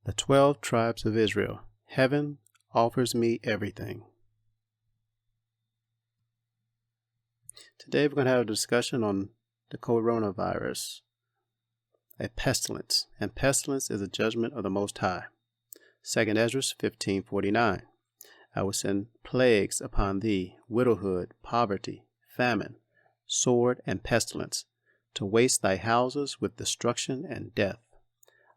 The 12 tribes of Israel. Heaven offers me everything. Today we're going to have a discussion on the coronavirus, a pestilence, and pestilence is a judgment of the Most High. 2 Ezra 15:49. I will send plagues upon thee, widowhood, poverty, famine, sword, and pestilence, to waste thy houses with destruction and death.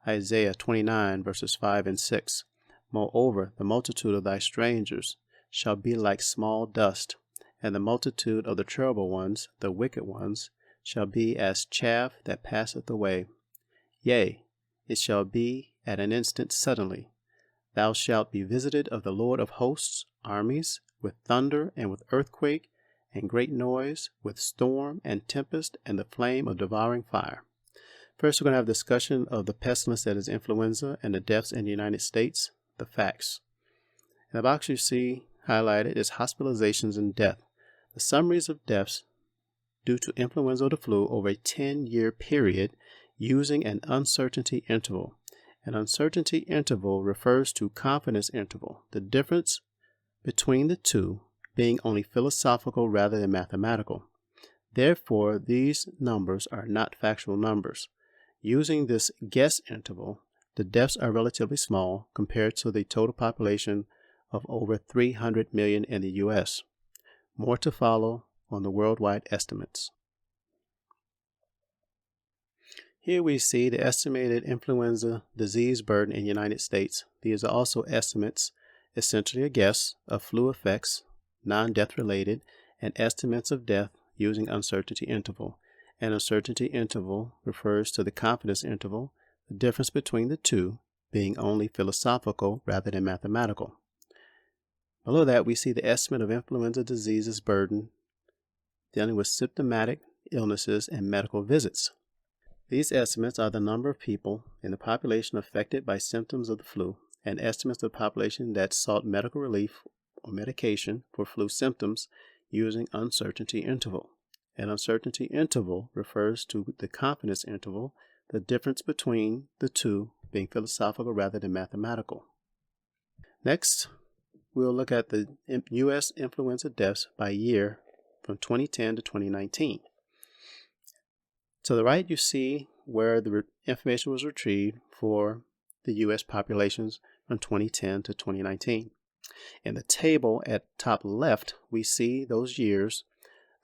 Isaiah 29 verses 5 and 6. Moreover, the multitude of thy strangers shall be like small dust, and the multitude of the terrible ones, the wicked ones, shall be as chaff that passeth away. Yea, it shall be at an instant suddenly. Thou shalt be visited of the Lord of hosts, armies, with thunder and with earthquake, and great noise, with storm and tempest, and the flame of devouring fire. First, we're going to have a discussion of the pestilence that is influenza and the deaths in the United States, the facts. In the box you see highlighted is hospitalizations and death. The summaries of deaths due to influenza or the flu over a 10-year period using an uncertainty interval. An uncertainty interval refers to confidence interval, the difference between the two being only philosophical rather than mathematical. Therefore, these numbers are not factual numbers. Using this guess interval, the deaths are relatively small compared to the total population of over 300 million in the U.S. More to follow on the worldwide estimates. Here we see the estimated influenza disease burden in the United States. These are also estimates, essentially a guess, of flu effects, non-death related, and estimates of death using uncertainty interval. An uncertainty interval refers to the confidence interval, the difference between the two being only philosophical rather than mathematical. Below that, we see the estimate of influenza diseases burden dealing with symptomatic illnesses and medical visits. These estimates are the number of people in the population affected by symptoms of the flu and estimates of the population that sought medical relief or medication for flu symptoms using uncertainty interval. An uncertainty interval refers to the confidence interval, the difference between the two being philosophical rather than mathematical. Next, we'll look at the U.S. influenza deaths by year from 2010 to 2019. To the right, you see where the information was retrieved for the U.S. populations from 2010 to 2019. In the table at top left, we see those years,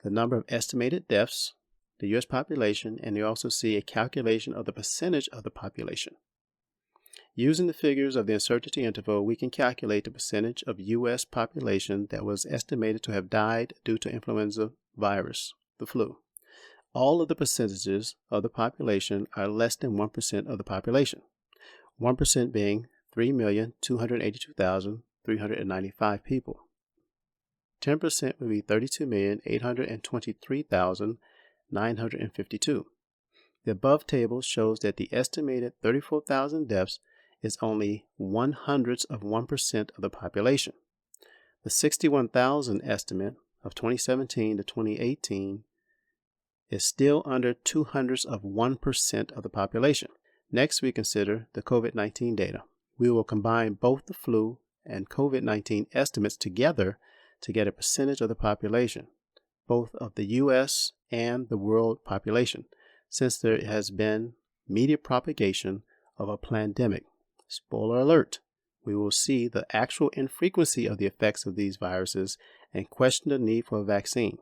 the number of estimated deaths, the U.S. population, and you also see a calculation of the percentage of the population. Using the figures of the uncertainty interval, we can calculate the percentage of U.S. population that was estimated to have died due to influenza virus, the flu. All of the percentages of the population are less than 1% of the population, 1% being 3,282,395 people. 10% would be 32,823,952. The above table shows that the estimated 34,000 deaths is only 1/100% of the population. The 61,000 estimate of 2017 to 2018 is still under 0.02% of the population. Next, we consider the COVID-19 data. We will combine both the flu and COVID-19 estimates together to get a percentage of the population, both of the U.S. and the world population, since there has been media propagation of a pandemic. Spoiler alert, we will see the actual infrequency of the effects of these viruses and question the need for a vaccine.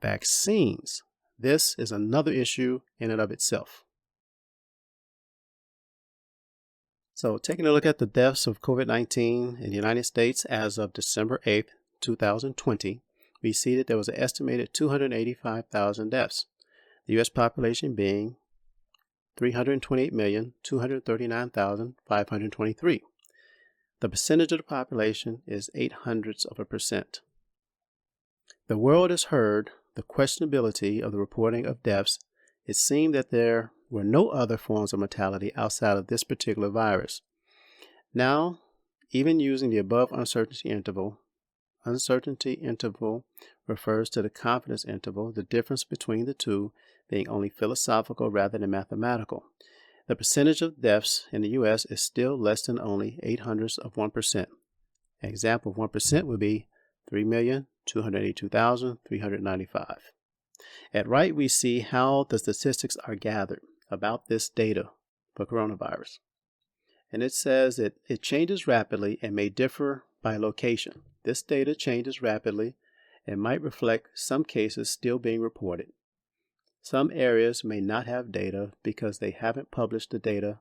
Vaccines. This is another issue in and of itself. So, taking a look at the deaths of COVID-19 in the United States as of December 8th, 2020, we see that there was an estimated 285,000 deaths, the U.S. population being 328,239,523. The percentage of the population is 0.08%. The world has heard the questionability of the reporting of deaths. It seemed that there were no other forms of mortality outside of this particular virus. Now, even using the above uncertainty interval refers to the confidence interval, the difference between the two being only philosophical rather than mathematical. The percentage of deaths in the U.S. is still less than only 0.08%. An example of 1% would be 3,282,395. At right, we see how the statistics are gathered about this data for coronavirus. And it says that it changes rapidly and may differ by location. This data changes rapidly and might reflect some cases still being reported. Some areas may not have data because they haven't published the data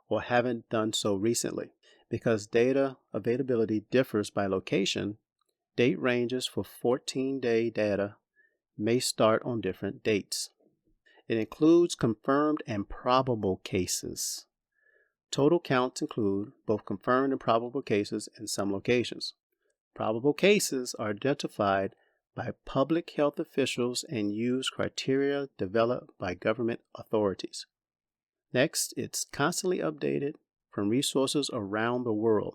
or haven't done so recently. Because data availability differs by location, date ranges for 14-day data may start on different dates. It includes confirmed and probable cases. Total counts include both confirmed and probable cases in some locations. Probable cases are identified by public health officials and use criteria developed by government authorities. Next, it's constantly updated from resources around the world.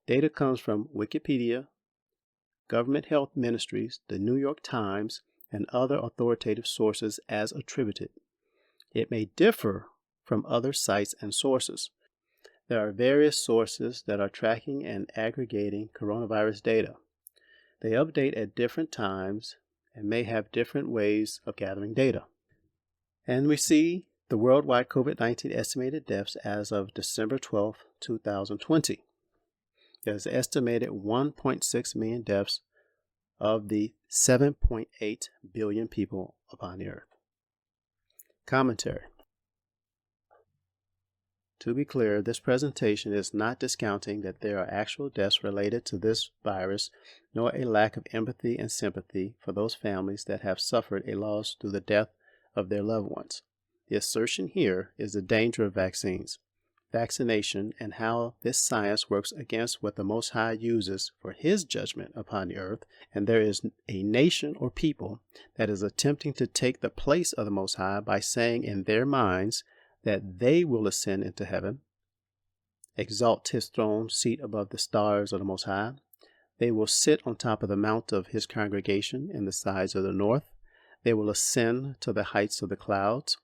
Data comes from Wikipedia, government health ministries, the New York Times, and other authoritative sources as attributed. It may differ from other sites and sources. There are various sources that are tracking and aggregating coronavirus data. They update at different times and may have different ways of gathering data. And we see the worldwide COVID-19 estimated deaths as of December 12, 2020. There's an estimated 1.6 million deaths of the 7.8 billion people upon the earth. Commentary. To be clear, this presentation is not discounting that there are actual deaths related to this virus, nor a lack of empathy and sympathy for those families that have suffered a loss through the death of their loved ones. The assertion here is the danger of vaccines, vaccination, and how this science works against what the Most High uses for His judgment upon the earth, and there is a nation or people that is attempting to take the place of the Most High by saying in their minds that they will ascend into heaven, exalt His throne seat above the stars of the Most High. They will sit on top of the mount of His congregation in the sides of the north. They will ascend to the heights of the clouds,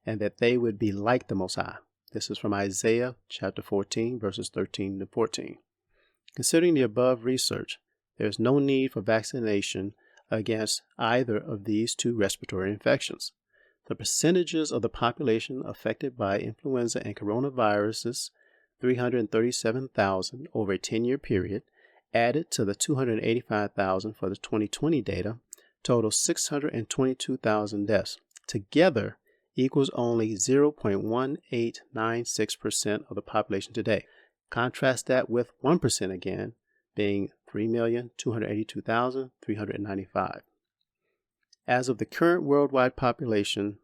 and that they would be like the Most High. This is from Isaiah chapter 14, verses 13 to 14. Considering the above research, there is no need for vaccination against either of these two respiratory infections. The percentages of the population affected by influenza and coronaviruses, 337,000 over a 10-year period, added to the 285,000 for the 2020 data, total 622,000 deaths. Together equals only 0.1896% of the population today. Contrast that with 1% again, being 3,282,395. As of the current worldwide population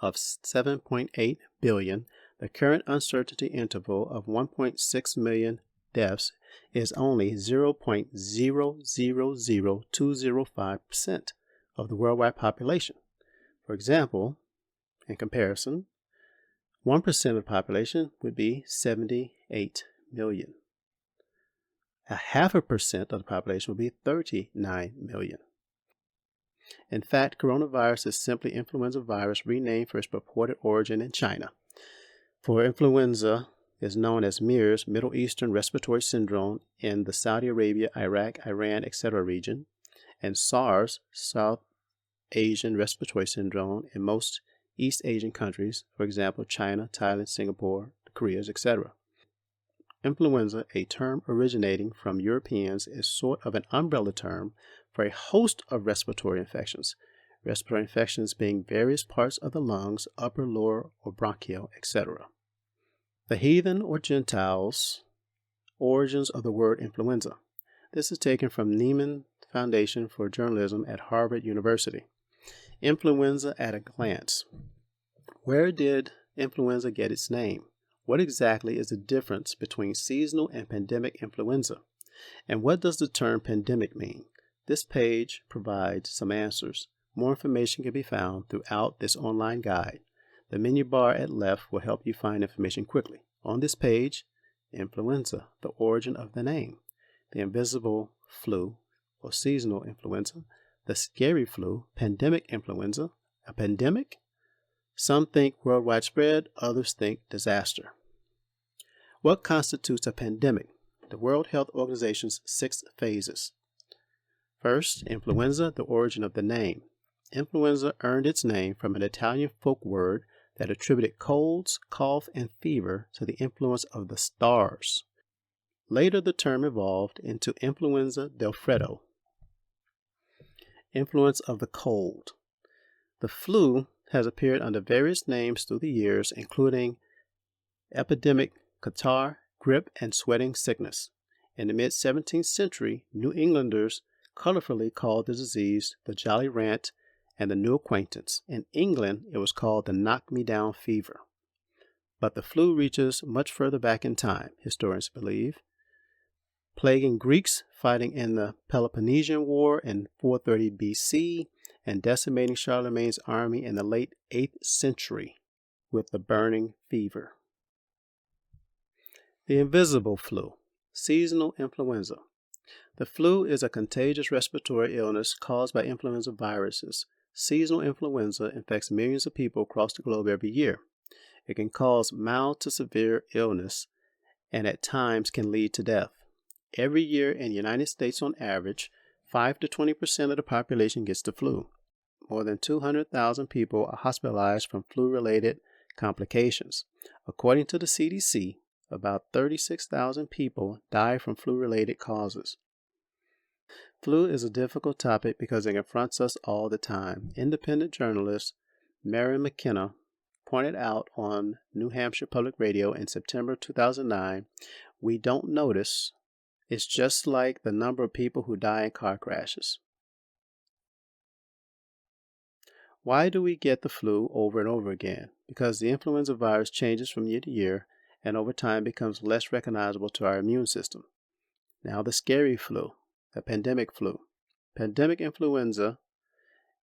of 7.8 billion, the current uncertainty interval of 1.6 million deaths is only 0.000205% of the worldwide population. For example, in comparison, 1% of the population would be 78 million. 0.5% of the population would be 39 million. In fact, coronavirus is simply influenza virus renamed for its purported origin in China. For influenza is known as MERS, Middle Eastern Respiratory Syndrome, in the Saudi Arabia, Iraq, Iran, etc. region, and SARS, South Asian Respiratory Syndrome, in most East Asian countries, for example, China, Thailand, Singapore, Korea, etc. Influenza, a term originating from Europeans, is sort of an umbrella term for a host of respiratory infections. Respiratory infections being various parts of the lungs, upper, lower, or bronchial, etc. The Heathen or Gentiles, origins of the word influenza. This is taken from Nieman Foundation for Journalism at Harvard University. Influenza at a glance. Where did influenza get its name? What exactly is the difference between seasonal and pandemic influenza? And what does the term pandemic mean? This page provides some answers. More information can be found throughout this online guide. The menu bar at left will help you find information quickly. On this page, influenza, the origin of the name, the invisible flu or seasonal influenza, the scary flu, pandemic influenza, a pandemic, Some think worldwide spread, others think disaster. What constitutes a pandemic? The World Health Organization's 6 phases. First, influenza, the origin of the name. Influenza earned its name from an Italian folk word that attributed colds, cough, and fever to the influence of the stars. Later, the term evolved into influenza del freddo, influence of the cold. The flu has appeared under various names through the years, including epidemic, catarrh, grippe, and sweating sickness. In the mid-17th century, New Englanders colorfully called the disease the Jolly Rant and the New Acquaintance. In England, it was called the knock-me-down fever. But the flu reaches much further back in time, historians believe, plaguing Greeks fighting in the Peloponnesian War in 430 BC and decimating Charlemagne's army in the late 8th century with the burning fever. The invisible flu, seasonal influenza. The flu is a contagious respiratory illness caused by influenza viruses. Seasonal influenza infects millions of people across the globe every year. It can cause mild to severe illness and at times can lead to death. Every year in the United States, on average, 5 to 20% of the population gets the flu. More than 200,000 people are hospitalized from flu-related complications. According to the CDC, about 36,000 people die from flu-related causes. Flu is a difficult topic because it confronts us all the time. Independent journalist Mary McKenna pointed out on New Hampshire Public Radio in September 2009, "We don't notice. It's just like the number of people who die in car crashes." Why do we get the flu over and over again? Because the influenza virus changes from year to year and over time becomes less recognizable to our immune system. Now the scary flu, the pandemic flu. Pandemic influenza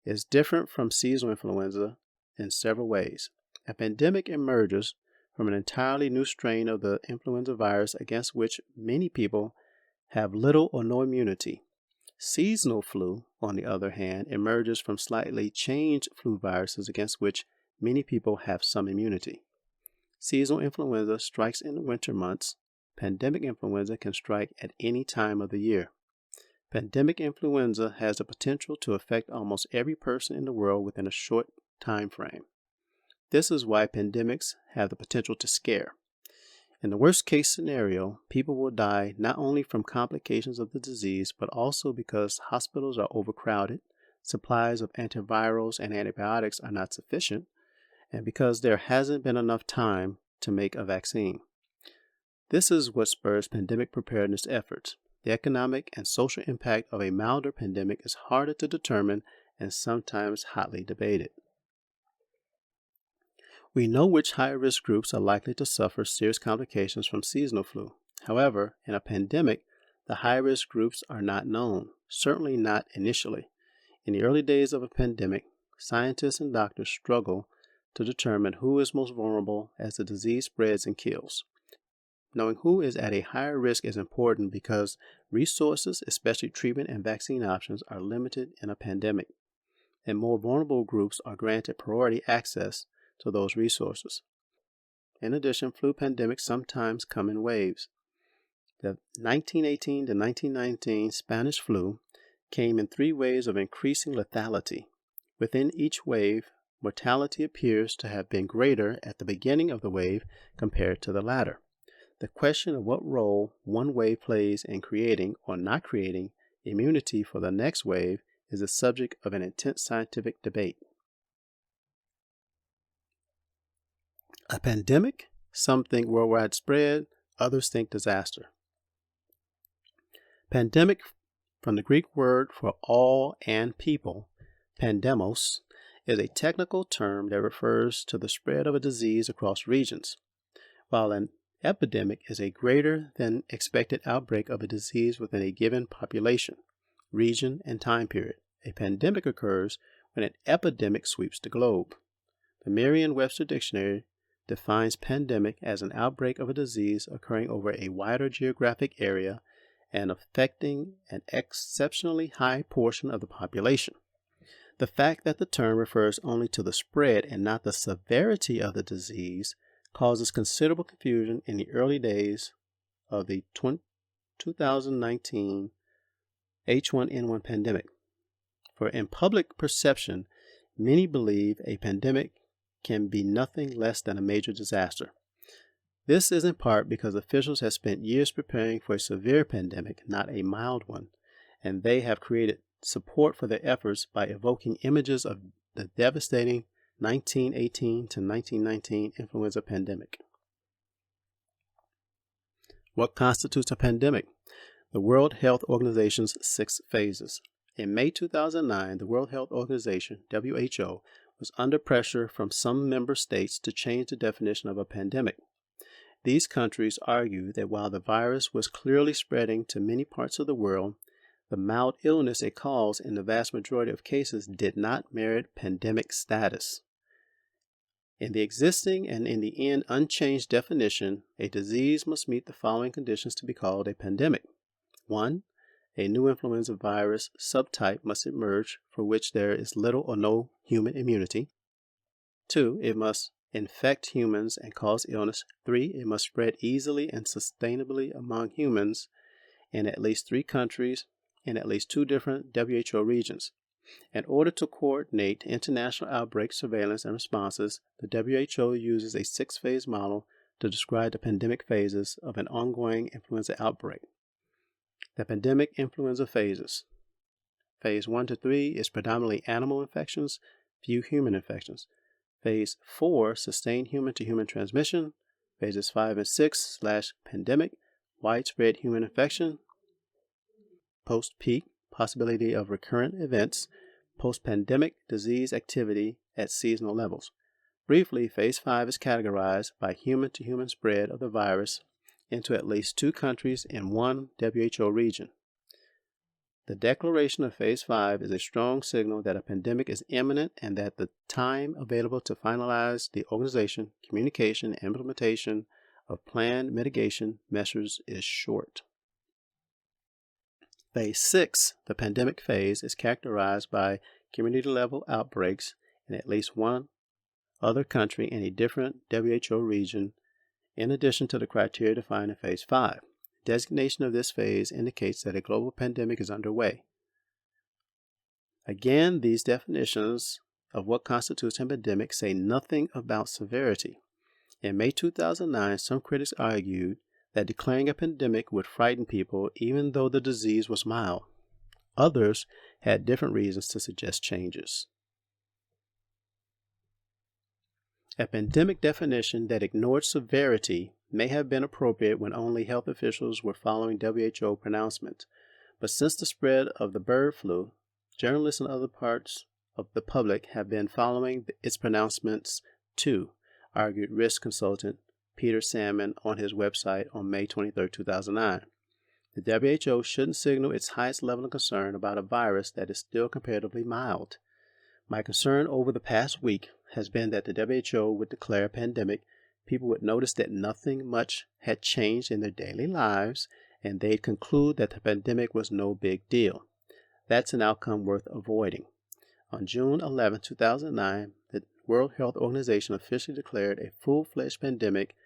is different from seasonal influenza in several ways. A pandemic emerges from an entirely new strain of the influenza virus against which many people have little or no immunity. Seasonal flu, on the other hand, emerges from slightly changed flu viruses against which many people have some immunity. Seasonal influenza strikes in the winter months. Pandemic influenza can strike at any time of the year. Pandemic influenza has the potential to affect almost every person in the world within a short time frame. This is why pandemics have the potential to scare. In the worst case scenario, people will die not only from complications of the disease, but also because hospitals are overcrowded, supplies of antivirals and antibiotics are not sufficient, and because there hasn't been enough time to make a vaccine. This is what spurs pandemic preparedness efforts. The economic and social impact of a milder pandemic is harder to determine and sometimes hotly debated. We know which high-risk groups are likely to suffer serious complications from seasonal flu. However, in a pandemic, the high-risk groups are not known, certainly not initially. In the early days of a pandemic, scientists and doctors struggle to determine who is most vulnerable as the disease spreads and kills. Knowing who is at a higher risk is important because resources, especially treatment and vaccine options, are limited in a pandemic, and more vulnerable groups are granted priority access to those resources. In addition, flu pandemics sometimes come in waves. The 1918 to 1919 Spanish flu came in 3 waves of increasing lethality. Within each wave, mortality appears to have been greater at the beginning of the wave compared to the latter. The question of what role one wave plays in creating or not creating immunity for the next wave is the subject of an intense scientific debate. A pandemic? Some think worldwide spread, others think disaster. Pandemic, from the Greek word for all and people, pandemos, is a technical term that refers to the spread of a disease across regions, while an epidemic is a greater than expected outbreak of a disease within a given population, region, and time period. A pandemic occurs when an epidemic sweeps the globe. The Merriam-Webster Dictionary defines pandemic as an outbreak of a disease occurring over a wider geographic area and affecting an exceptionally high portion of the population. The fact that the term refers only to the spread and not the severity of the disease causes considerable confusion in the early days of the 2019 H1N1 pandemic. For in public perception, many believe a pandemic can be nothing less than a major disaster. This is in part because officials have spent years preparing for a severe pandemic, not a mild one, and they have created support for their efforts by evoking images of the devastating 1918 to 1919 influenza pandemic. What constitutes a pandemic? The World Health Organization's 6 phases. In May 2009, the World Health Organization, WHO, was under pressure from some member states to change the definition of a pandemic. These countries argued that while the virus was clearly spreading to many parts of the world, the mild illness it caused in the vast majority of cases did not merit pandemic status. In the existing and in the end unchanged definition, a disease must meet the following conditions to be called a pandemic. 1. A new influenza virus subtype must emerge for which there is little or no human immunity. 2. It must infect humans and cause illness. 3. It must spread easily and sustainably among humans in at least 3 countries in at least 2 different WHO regions. In order to coordinate international outbreak surveillance and responses, the WHO uses a 6-phase model to describe the pandemic phases of an ongoing influenza outbreak. The pandemic influenza phases. Phase 1 to 3 is predominantly animal infections, few human infections. Phase 4, sustained human-to-human transmission. Phases 5 and 6, /pandemic, widespread human infection. Post-peak, possibility of recurrent events. Post-pandemic disease activity at seasonal levels. Briefly, Phase 5 is categorized by human-to-human spread of the virus into at least 2 countries in 1 WHO region. The declaration of Phase 5 is a strong signal that a pandemic is imminent and that the time available to finalize the organization, communication, and implementation of planned mitigation measures is short. Phase 6, the pandemic phase, is characterized by community-level outbreaks in at least 1 other country in a different WHO region, in addition to the criteria defined in Phase 5. Designation of this phase indicates that a global pandemic is underway. Again, these definitions of what constitutes a pandemic say nothing about severity. In May 2009, some critics argued that declaring a pandemic would frighten people even though the disease was mild. Others had different reasons to suggest changes. A pandemic definition that ignored severity may have been appropriate when only health officials were following WHO pronouncements, but since the spread of the bird flu, journalists and other parts of the public have been following its pronouncements too, argued risk consultant Peter Salmon on his website on May 23, 2009. The WHO shouldn't signal its highest level of concern about a virus that is still comparatively mild. My concern over the past week has been that the WHO would declare a pandemic, people would notice that nothing much had changed in their daily lives, and they'd conclude that the pandemic was no big deal. That's an outcome worth avoiding. On June 11, 2009, the World Health Organization officially declared a full-fledged pandemic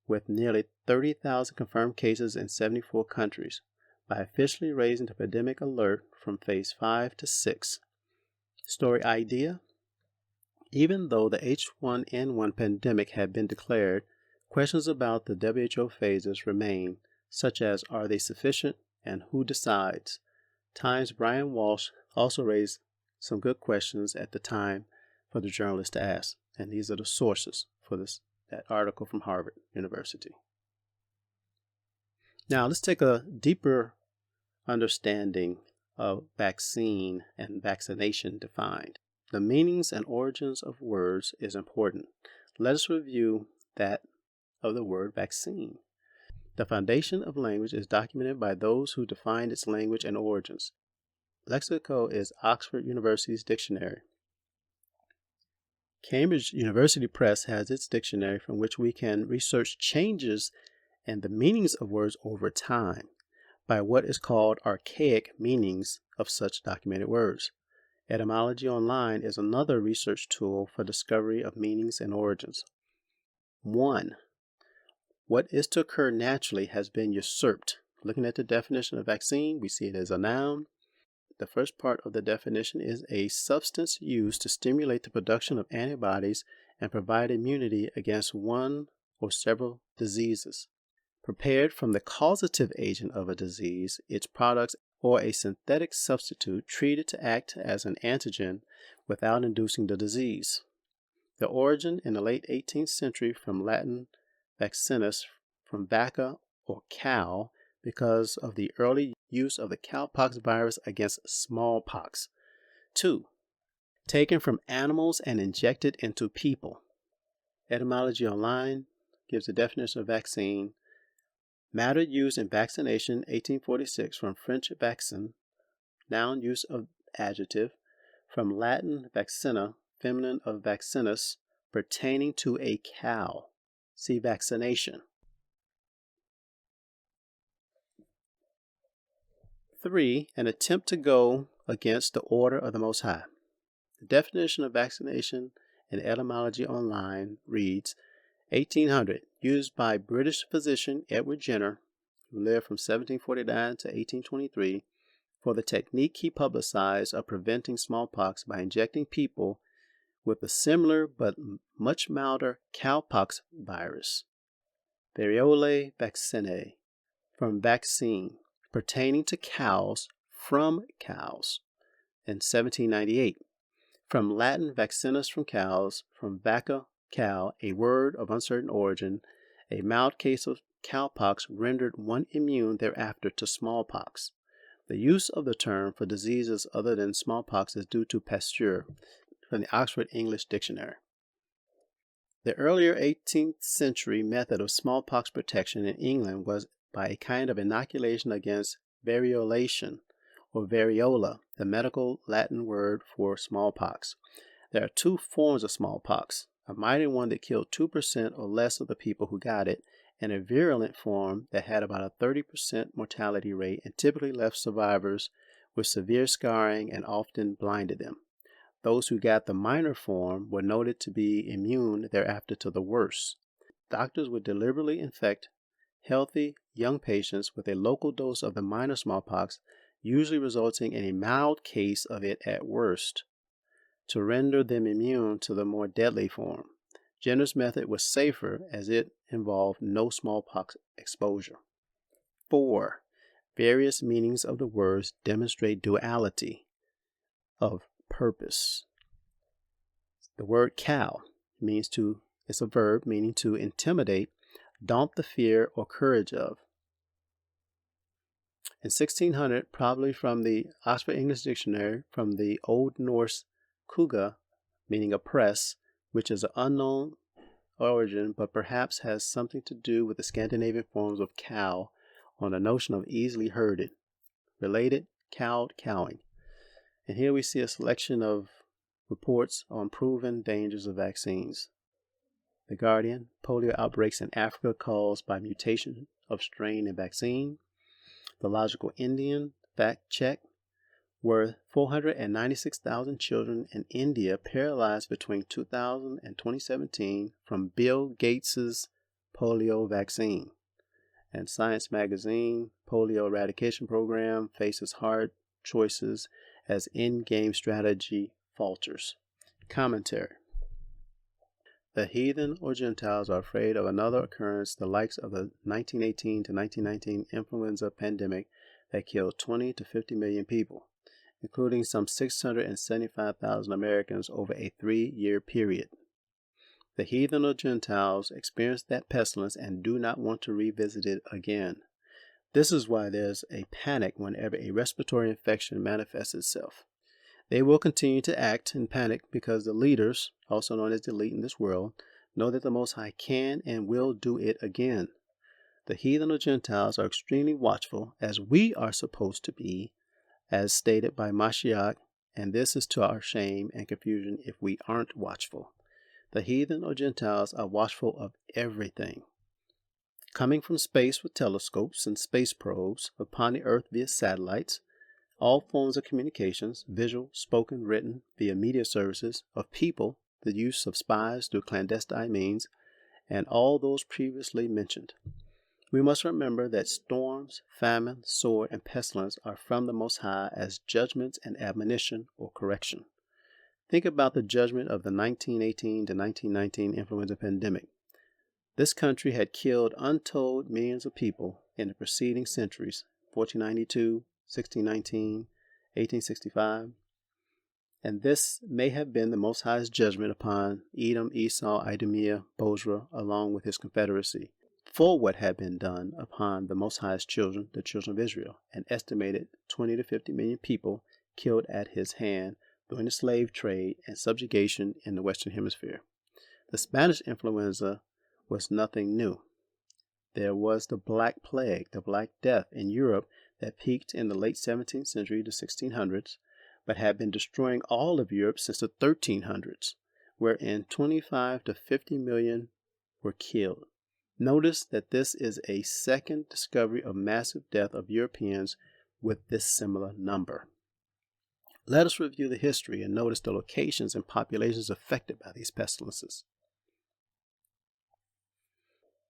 with nearly 30,000 confirmed cases in 74 countries, by officially raising the pandemic alert from Phase 5 to 6. Story idea: even though the H1N1 pandemic had been declared, questions about the WHO phases remain, such as are they sufficient and who decides? Times' Brian Walsh also raised some good questions at the time for the journalists to ask, and these are the sources for that article from Harvard University. Now let's take a deeper understanding of vaccine and vaccination defined. The meanings and origins of words is important. Let us review that of the word vaccine. The foundation of language is documented by those who defined its language and origins. Lexico is Oxford University's dictionary. Cambridge University Press has its dictionary from which we can research changes and the meanings of words over time by what is called archaic meanings of such documented words. Etymology Online is another research tool for discovery of meanings and origins. 1. What is to occur naturally has been usurped. Looking at the definition of vaccine, we see it as a noun. The first part of the definition is a substance used to stimulate the production of antibodies and provide immunity against one or several diseases. Prepared from the causative agent of a disease, its products, or a synthetic substitute treated to act as an antigen without inducing the disease. The origin in the late 18th century from Latin vaccinus, from vacca or cow, because of the early use of the cowpox virus against smallpox. 2. Taken from animals and injected into people. Etymology Online gives a definition of vaccine. Matter used in vaccination, 1846, from French vaccin, noun use of adjective, from Latin vaccina, feminine of vaccinus, pertaining to a cow. See vaccination. 3. An attempt to go against the order of the Most High. The definition of vaccination in Etymology Online reads, 1800, used by British physician Edward Jenner, who lived from 1749 to 1823, for the technique he publicized of preventing smallpox by injecting people with a similar but much milder cowpox virus, variole vaccinae, from vaccine, pertaining to cows from cows, in 1798. From Latin vaccinus, from cows, from vacca, cow, a word of uncertain origin, a mild case of cowpox rendered one immune thereafter to smallpox. The use of the term for diseases other than smallpox is due to Pasteur, from the Oxford English Dictionary. The earlier 18th century method of smallpox protection in England was by a kind of inoculation against variolation, or variola, the medical Latin word for smallpox. There are two forms of smallpox, a mighty one that killed 2% or less of the people who got it, and a virulent form that had about a 30% mortality rate and typically left survivors with severe scarring and often blinded them. Those who got the minor form were noted to be immune thereafter to the worse. Doctors would deliberately infect healthy young patients with a local dose of the minor smallpox, usually resulting in a mild case of it at worst, to render them immune to the more deadly form. Jenner's method was safer as it involved no smallpox exposure. 4. Various meanings of the words demonstrate duality of purpose. The word cow it's a verb meaning to intimidate, daunt the fear or courage of. In 1600, probably from the Oxford English Dictionary, from the Old Norse kuga, meaning oppress, which is an unknown origin but perhaps has something to do with the Scandinavian forms of cow on the notion of easily herded. Related, cowed, cowing. And here we see a selection of reports on proven dangers of vaccines. The Guardian, polio outbreaks in Africa caused by mutation of strain in vaccine. The Logical Indian, fact check, were 496,000 children in India paralyzed between 2000 and 2017 from Bill Gates's polio vaccine. And Science Magazine, polio eradication program faces hard choices as in-game strategy falters. Commentary. The heathen or Gentiles are afraid of another occurrence, the likes of the 1918 to 1919 influenza pandemic that killed 20 to 50 million people, including some 675,000 Americans over a 3-year period. The heathen or Gentiles experienced that pestilence and do not want to revisit it again. This is why there's a panic whenever a respiratory infection manifests itself. They will continue to act in panic because the leaders, also known as the elite in this world, know that the Most High can and will do it again. The heathen or Gentiles are extremely watchful, as we are supposed to be, as stated by Mashiach, and this is to our shame and confusion if we aren't watchful. The heathen or Gentiles are watchful of everything. Coming from space with telescopes and space probes upon the earth via satellites, All forms of communications, visual, spoken, written, via media services, of people, the use of spies through clandestine means, and all those previously mentioned. We must remember that storms, famine, sword, and pestilence are from the Most High as judgments and admonition or correction. Think about the judgment of the 1918 to 1919 influenza pandemic. This country had killed untold millions of people in the preceding centuries, 1492, 1619, 1865, and this may have been the Most High's judgment upon Edom, Esau, Idumea, Bozrah, along with his confederacy, for what had been done upon the Most High's children, the children of Israel, an estimated 20 to 50 million people killed at his hand during the slave trade and subjugation in the Western Hemisphere. The Spanish influenza was nothing new. There was the Black Plague, the Black Death in Europe that peaked in the late 17th century to 1600s, but had been destroying all of Europe since the 1300s, wherein 25 to 50 million were killed. Notice that this is a second discovery of massive death of Europeans with this similar number. Let us review the history and notice the locations and populations affected by these pestilences.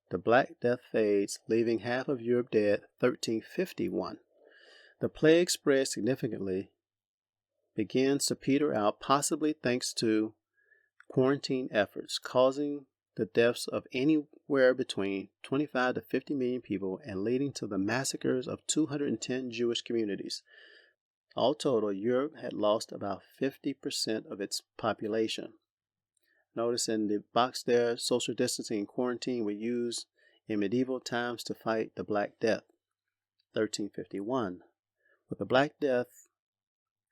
The Black Death fades, leaving half of Europe dead 1351. The plague spread significantly, begins to peter out, possibly thanks to quarantine efforts, causing the deaths of anywhere between 25 to 50 million people and leading to the massacres of 210 Jewish communities. All total, Europe had lost about 50% of its population. Notice in the box there, social distancing and quarantine were used in medieval times to fight the Black Death, 1351. With the Black Death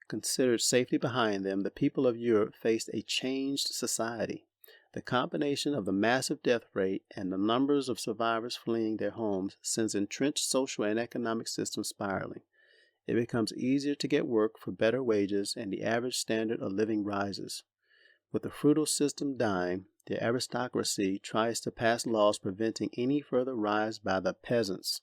considered safely behind them, the people of Europe faced a changed society. The combination of the massive death rate and the numbers of survivors fleeing their homes sends entrenched social and economic systems spiraling. It becomes easier to get work for better wages, and the average standard of living rises. With the feudal system dying, the aristocracy tries to pass laws preventing any further rise by the peasants,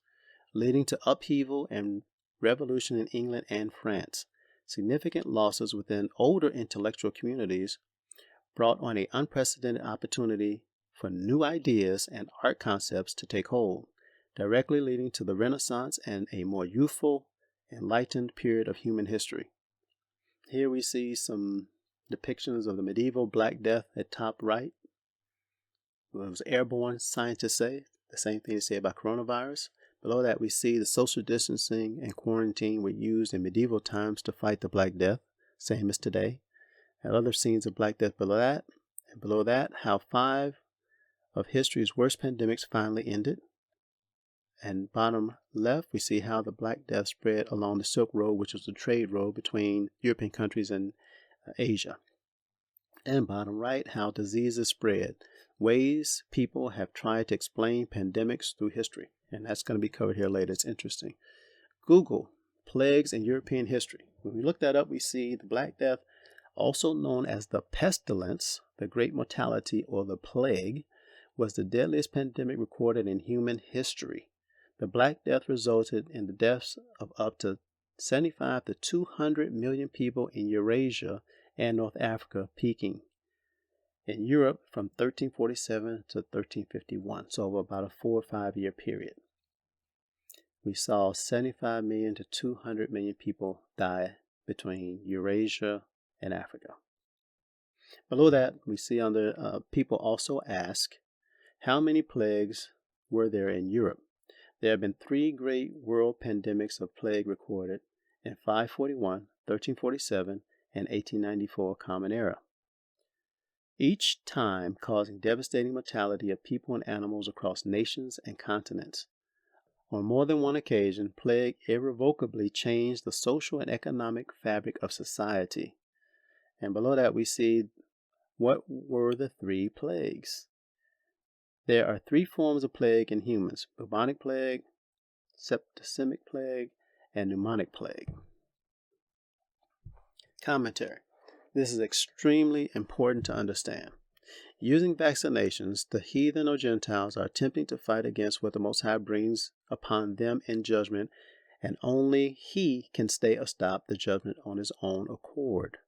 leading to upheaval and revolution in England and France. Significant losses within older intellectual communities brought on an unprecedented opportunity for new ideas and art concepts to take hold, directly leading to the Renaissance and a more youthful, enlightened period of human history. Here we see some depictions of the medieval Black Death at top right. It was airborne, scientists say. The same thing they say about coronavirus. Below that, we see the social distancing and quarantine were used in medieval times to fight the Black Death, same as today. And other scenes of Black Death below that. And below that, how 5 of history's worst pandemics finally ended. And bottom left, we see how the Black Death spread along the Silk Road, which was the trade road between European countries and Asia. And bottom right, how diseases spread. Ways people have tried to explain pandemics through history. And that's going to be covered here later. It's interesting. Google plagues in European history. When we look that up, we see the Black Death, also known as the pestilence, the great mortality, or the plague, was the deadliest pandemic recorded in human history. The Black Death resulted in the deaths of up to 75 to 200 million people in Eurasia and North Africa, peaking in Europe from 1347 to 1351, so over about a 4 or 5 year period. We saw 75 million to 200 million people die between Eurasia and Africa. Below that, we see under people also ask, how many plagues were there in Europe? There have been 3 great world pandemics of plague recorded in 541, 1347, and 1894 Common Era, each time causing devastating mortality of people and animals across nations and continents. On more than one occasion, plague irrevocably changed the social and economic fabric of society. And below that, we see what were the 3 plagues. There are 3 forms of plague in humans: bubonic plague, septicemic plague, and pneumonic plague. Commentary. This is extremely important to understand. Using vaccinations, the heathen or Gentiles are attempting to fight against what the Most High brings upon them in judgment and only he can stay or stop the judgment on his own accord.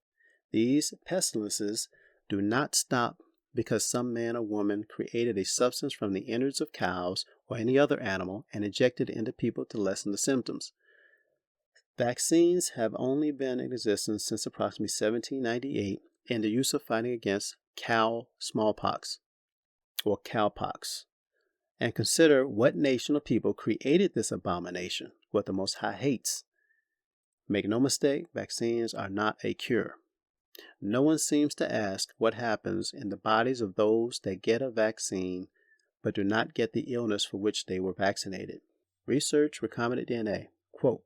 These pestilences do not stop because some man or woman created a substance from the innards of cows or any other animal and injected it into people to lessen the symptoms. Vaccines have only been in existence since approximately 1798 in the use of fighting against cow smallpox or cowpox. And consider what nation or people created this abomination, what the Most High hates. Make no mistake, vaccines are not a cure. No one seems to ask what happens in the bodies of those that get a vaccine but do not get the illness for which they were vaccinated. Research recombinant DNA. Quote,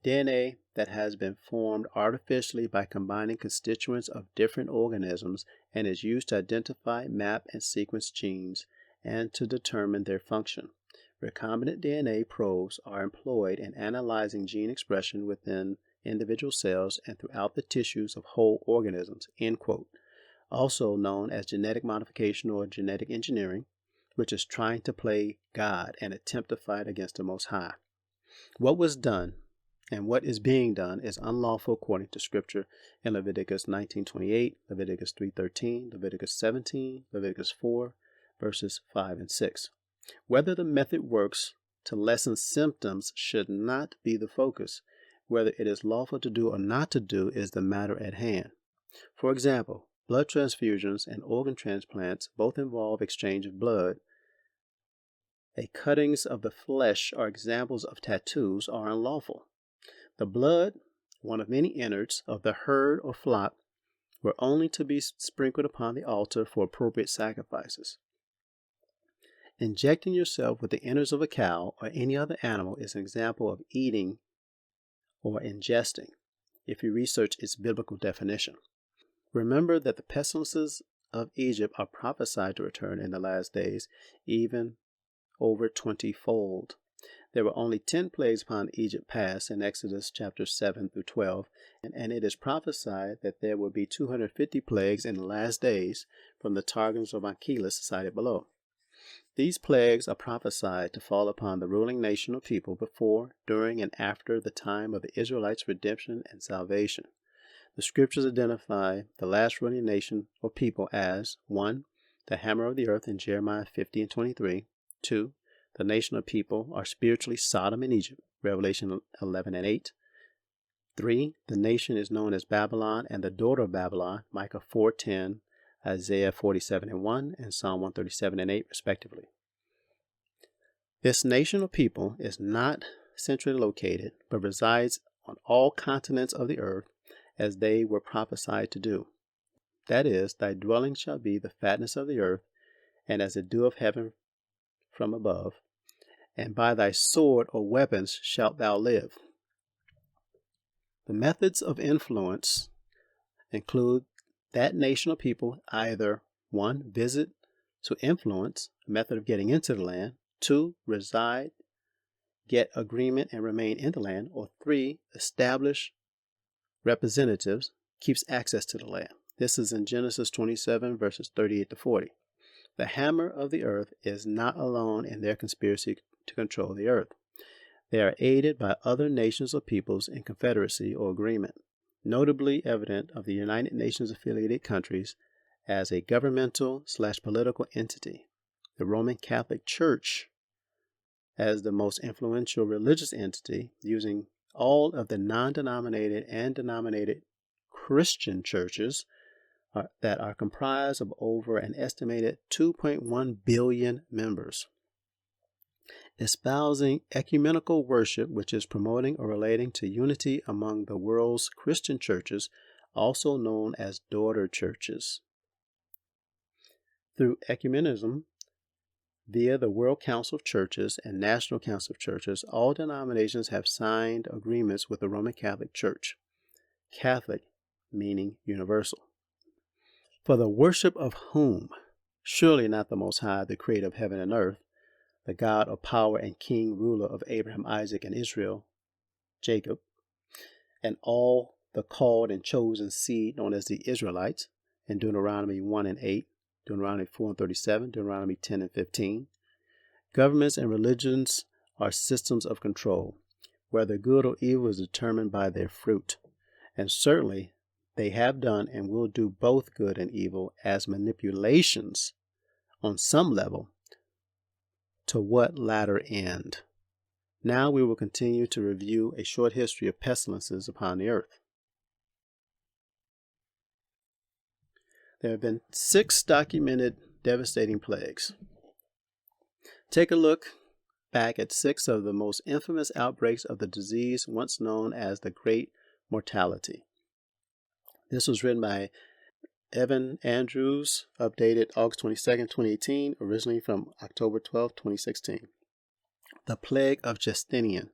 DNA that has been formed artificially by combining constituents of different organisms and is used to identify, map, and sequence genes and to determine their function. Recombinant DNA probes are employed in analyzing gene expression within individual cells and throughout the tissues of whole organisms, end quote. Also known as genetic modification or genetic engineering, which is trying to play God and attempt to fight against the Most High. What was done and what is being done is unlawful according to Scripture in Leviticus 19:28, Leviticus 3:13, Leviticus 17, Leviticus 4, verses 5 and 6. Whether the method works to lessen symptoms should not be the focus. Whether it is lawful to do or not to do is the matter at hand. For example, blood transfusions and organ transplants both involve exchange of blood. Cuttings of the flesh or examples of tattoos are unlawful. The blood, one of many innards of the herd or flock, were only to be sprinkled upon the altar for appropriate sacrifices. Injecting yourself with the innards of a cow or any other animal is an example of eating or ingesting, if you research its biblical definition. Remember that the pestilences of Egypt are prophesied to return in the last days, even over 20-fold. There were only 10 plagues upon Egypt passed in Exodus chapters 7 through 12, and it is prophesied that there will be 250 plagues in the last days from the Targums of Achelis cited below. These plagues are prophesied to fall upon the ruling nation or people before, during, and after the time of the Israelites' redemption and salvation. The scriptures identify the last ruling nation or people as 1. The hammer of the earth in Jeremiah 50 and 23. 2. The nation of people are spiritually Sodom and Egypt, Revelation 11 and 8. 3. The nation is known as Babylon and the daughter of Babylon, Micah 4:10, Isaiah 47 and 1, and Psalm 137 and 8, respectively. This nation of people is not centrally located, but resides on all continents of the earth, as they were prophesied to do. That is, thy dwelling shall be the fatness of the earth, and as the dew of heaven from above, and by thy sword or weapons shalt thou live. The methods of influence include that nation of people either 1. Visit to influence, a method of getting into the land, 2. Reside, get agreement and remain in the land, or 3. Establish representatives, keeps access to the land. This is in Genesis 27 verses 38 to 40. The hammer of the earth is not alone in their conspiracy to control the earth. They are aided by other nations or peoples in confederacy or agreement, notably evident of the United Nations affiliated countries as a governmental/political entity, the Roman Catholic Church as the most influential religious entity, using all of the non-denominated and denominated Christian churches that are comprised of over an estimated 2.1 billion members. Espousing ecumenical worship, which is promoting or relating to unity among the world's Christian churches, also known as daughter churches. Through ecumenism, via the World Council of Churches and National Council of Churches, all denominations have signed agreements with the Roman Catholic Church. Catholic meaning universal. For the worship of whom? Surely not the Most High, the creator of heaven and earth, the God of power and king, ruler of Abraham, Isaac, and Israel, Jacob, and all the called and chosen seed known as the Israelites, in Deuteronomy 1 and 8, Deuteronomy 4 and 37, Deuteronomy 10 and 15. Governments and religions are systems of control. Whether good or evil is determined by their fruit. And certainly they have done and will do both good and evil as manipulations on some level. To what latter end? Now we will continue to review a short history of pestilences upon the earth. There have been 6 documented devastating plagues. Take a look back at 6 of the most infamous outbreaks of the disease once known as the Great Mortality. This was written by Evan Andrews, updated August 22, 2018, originally from October 12, 2016. The Plague of Justinian.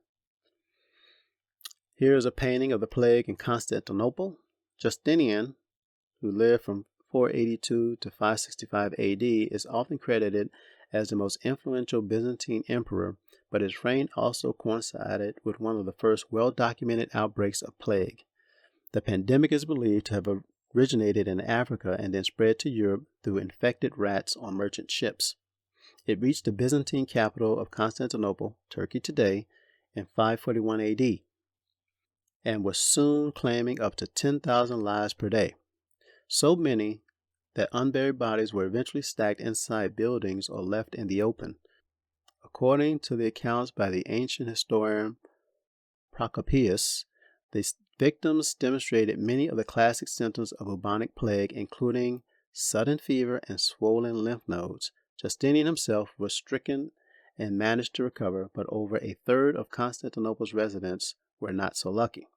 Here is a painting of the plague in Constantinople. Justinian, who lived from 482 to 565 AD, is often credited as the most influential Byzantine emperor, but his reign also coincided with one of the first well-documented outbreaks of plague. The pandemic is believed to have originated in Africa and then spread to Europe through infected rats on merchant ships. It reached the Byzantine capital of Constantinople, Turkey today, in 541 AD, and was soon claiming up to 10,000 lives per day. So many that unburied bodies were eventually stacked inside buildings or left in the open. According to the accounts by the ancient historian Procopius, the victims demonstrated many of the classic symptoms of bubonic plague, including sudden fever and swollen lymph nodes. Justinian himself was stricken and managed to recover, but over a third of Constantinople's residents were not so lucky.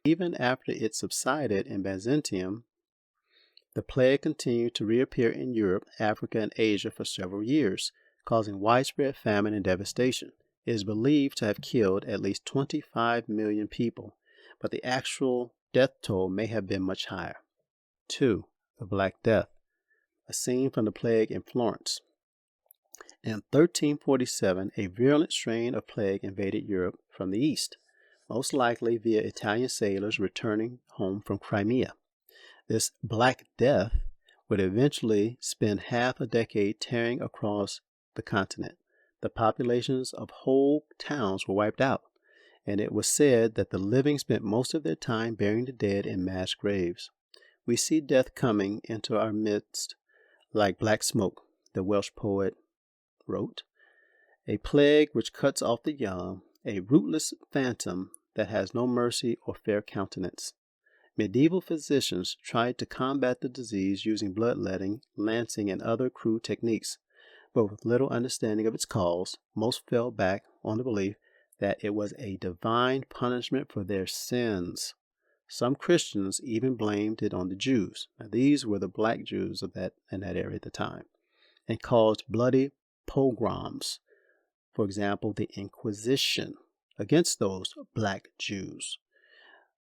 Even after it subsided in Byzantium, the plague continued to reappear in Europe, Africa, and Asia for several years, causing widespread famine and devastation. It is believed to have killed at least 25 million people, but the actual death toll may have been much higher. 2. The Black Death. A scene from the plague in Florence. In 1347, a virulent strain of plague invaded Europe from the east, most likely via Italian sailors returning home from Crimea. This Black Death would eventually spend half a decade tearing across the continent. The populations of whole towns were wiped out, and it was said that the living spent most of their time burying the dead in mass graves. We see death coming into our midst like black smoke, the Welsh poet wrote. A plague which cuts off the young, a rootless phantom that has no mercy or fair countenance. Medieval physicians tried to combat the disease using bloodletting, lancing, and other crude techniques, but with little understanding of its cause. Most fell back on the belief that it was a divine punishment for their sins. Some Christians even blamed it on the Jews. Now, these were the black Jews in that area at the time, and caused bloody pogroms. For example, the Inquisition against those black Jews.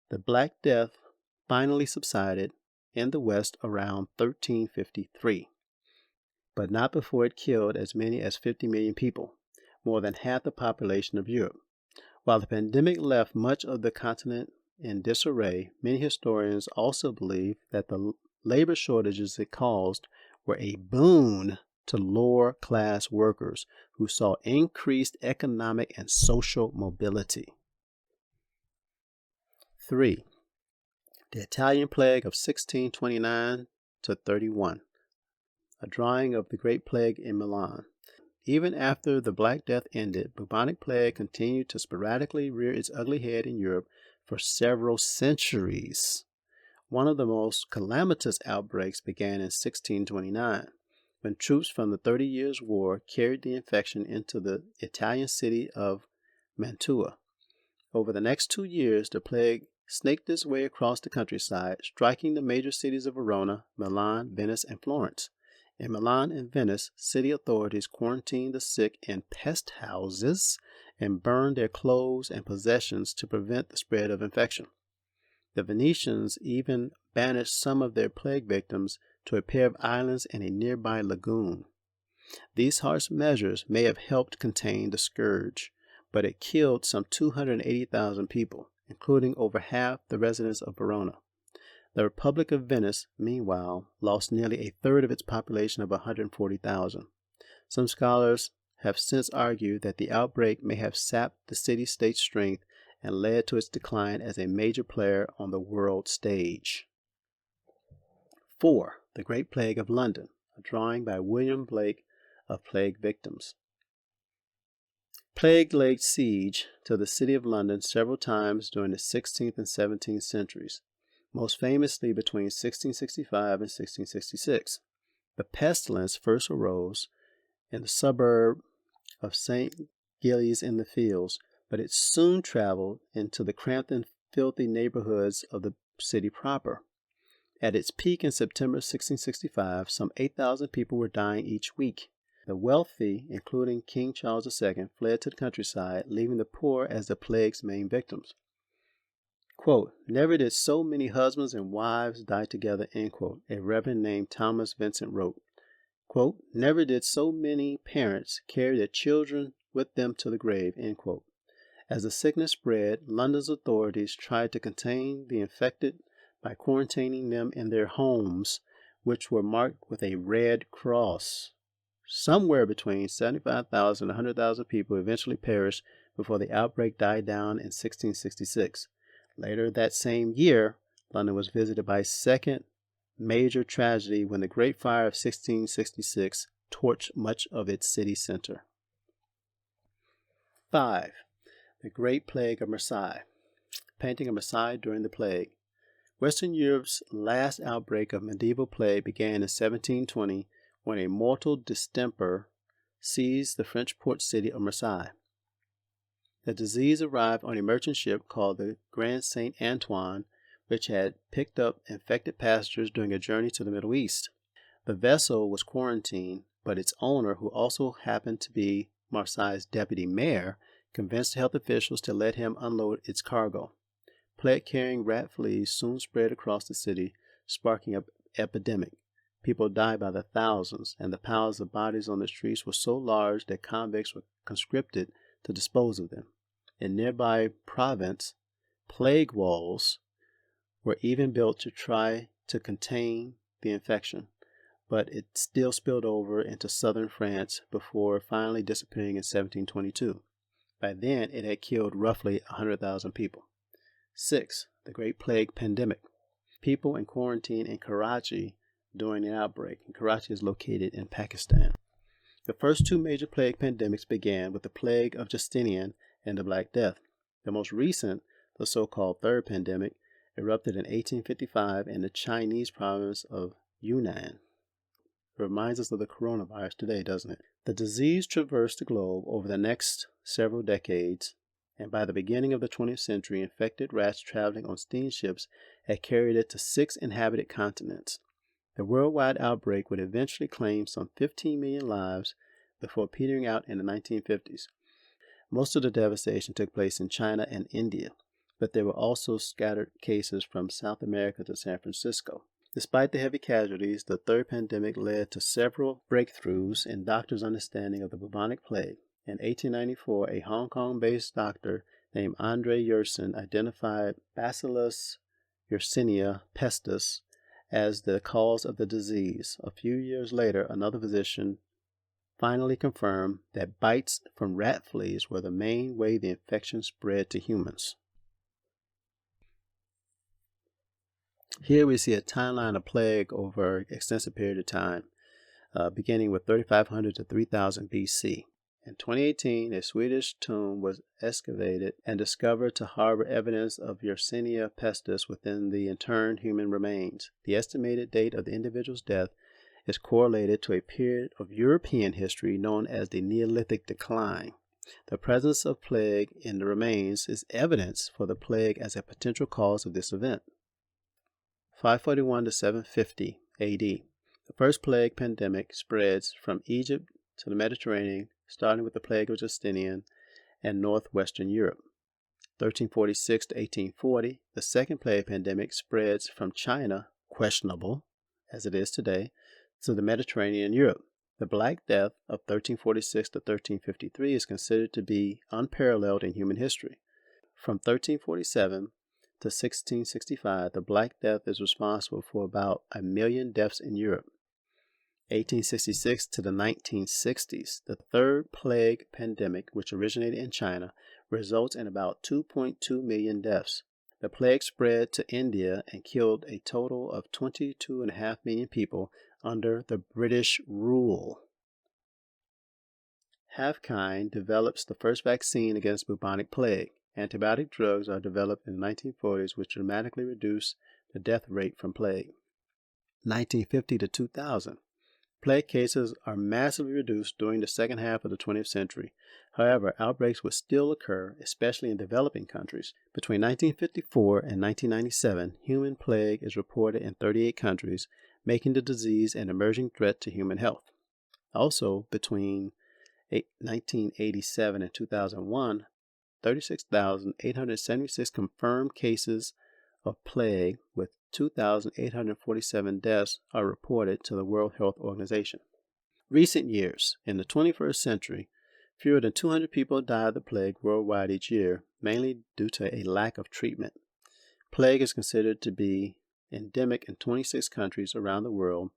The Black Death finally subsided in the West around 1353, but not before it killed as many as 50 million people, more than half the population of Europe. While the pandemic left much of the continent in disarray, many historians also believe that the labor shortages it caused were a boon to lower class workers who saw increased economic and social mobility. 3. The Italian plague of 1629 to 31. A drawing of the Great Plague in Milan. Even after the Black Death ended, bubonic plague continued to sporadically rear its ugly head in Europe for several centuries. One of the most calamitous outbreaks began in 1629, when troops from the 30 Years' War carried the infection into the Italian city of Mantua. Over the next 2 years, the plague snaked its way across the countryside, striking the major cities of Verona, Milan, Venice, and Florence. In Milan and Venice, city authorities quarantined the sick in pest houses and burned their clothes and possessions to prevent the spread of infection. The Venetians even banished some of their plague victims to a pair of islands in a nearby lagoon. These harsh measures may have helped contain the scourge, but it killed some 280,000 people, including over half the residents of Verona. The Republic of Venice, meanwhile, lost nearly a third of its population of 140,000. Some scholars have since argued that the outbreak may have sapped the city-state's strength and led to its decline as a major player on the world stage. 4. The Great Plague of London, a drawing by William Blake of plague victims. Plague laid siege to the city of London several times during the 16th and 17th centuries, most famously between 1665 and 1666. The pestilence first arose in the suburb of St. Giles in the Fields, but it soon traveled into the cramped and filthy neighborhoods of the city proper. At its peak in September 1665, some 8,000 people were dying each week. The wealthy, including King Charles II, fled to the countryside, leaving the poor as the plague's main victims. Quote, "Never did so many husbands and wives die together," end quote, a reverend named Thomas Vincent wrote. Quote, "Never did so many parents carry their children with them to the grave," end quote. As the sickness spread, London's authorities tried to contain the infected by quarantining them in their homes, which were marked with a red cross. Somewhere between 75,000 and 100,000 people eventually perished before the outbreak died down in 1666. Later that same year, London was visited by a second major tragedy when the Great Fire of 1666 torched much of its city center. 5. The Great Plague of Marseille, painting of Marseille during the plague. Western Europe's last outbreak of medieval plague began in 1720 when a mortal distemper seized the French port city of Marseille. The disease arrived on a merchant ship called the Grand Saint Antoine, which had picked up infected passengers during a journey to the Middle East. The vessel was quarantined, but its owner, who also happened to be Marseille's deputy mayor, convinced health officials to let him unload its cargo. Plague-carrying rat fleas soon spread across the city, sparking an epidemic. People died by the thousands, and the piles of bodies on the streets were so large that convicts were conscripted to dispose of them. In nearby Provence, plague walls were even built to try to contain the infection, but it still spilled over into southern France before finally disappearing in 1722. By then, it had killed roughly 100,000 people. 6. The Great Plague Pandemic. People in quarantine in Karachi during the outbreak, and Karachi is located in Pakistan. The first two major plague pandemics began with the plague of Justinian and the Black Death. The most recent, the so-called third pandemic, erupted in 1855 in the Chinese province of Yunnan. It reminds us of the coronavirus today, doesn't it? The disease traversed the globe over the next several decades, and by the beginning of the 20th century, infected rats traveling on steamships had carried it to 6 inhabited continents. The worldwide outbreak would eventually claim some 15 million lives before petering out in the 1950s. Most of the devastation took place in China and India, but there were also scattered cases from South America to San Francisco. Despite the heavy casualties, the third pandemic led to several breakthroughs in doctors' understanding of the bubonic plague. In 1894, a Hong Kong-based doctor named Andre Yersin identified Bacillus yersinia pestis as the cause of the disease. A few years later, another physician finally confirmed that bites from rat fleas were the main way the infection spread to humans. Here we see a timeline of plague over an extensive period of time, beginning with 3500 to 3000 BC. In 2018, a Swedish tomb was excavated and discovered to harbor evidence of Yersinia pestis within the interned human remains. The estimated date of the individual's death is correlated to a period of European history known as the Neolithic decline. The presence of plague in the remains is evidence for the plague as a potential cause of this event. 541 to 750 AD. The first plague pandemic spreads from Egypt to the Mediterranean, starting with the plague of Justinian and northwestern Europe. 1346 to 1840, the second plague pandemic spreads from China, questionable as it is today, to the Mediterranean Europe. The Black Death of 1346 to 1353 is considered to be unparalleled in human history. From 1347 to 1665, the Black Death is responsible for about 1 million deaths in Europe. 1866 to the 1960s, the third plague pandemic, which originated in China, results in about 2.2 million deaths. The plague spread to India and killed a total of 22.5 million people under the British rule. Heathen develops the first vaccine against bubonic plague. Antibiotic drugs are developed in the 1940s, which dramatically reduced the death rate from plague. 1950 to 2000. Plague cases are massively reduced during the second half of the 20th century. However, outbreaks would still occur, especially in developing countries. Between 1954 and 1997, human plague is reported in 38 countries, making the disease an emerging threat to human health. Also, between 1987 and 2001, 36,876 confirmed cases of plague with 2,847 deaths are reported to the World Health Organization. Recent years. In the 21st century, fewer than 200 people die of the plague worldwide each year, mainly due to a lack of treatment. Plague is considered to be endemic in 26 countries around the world,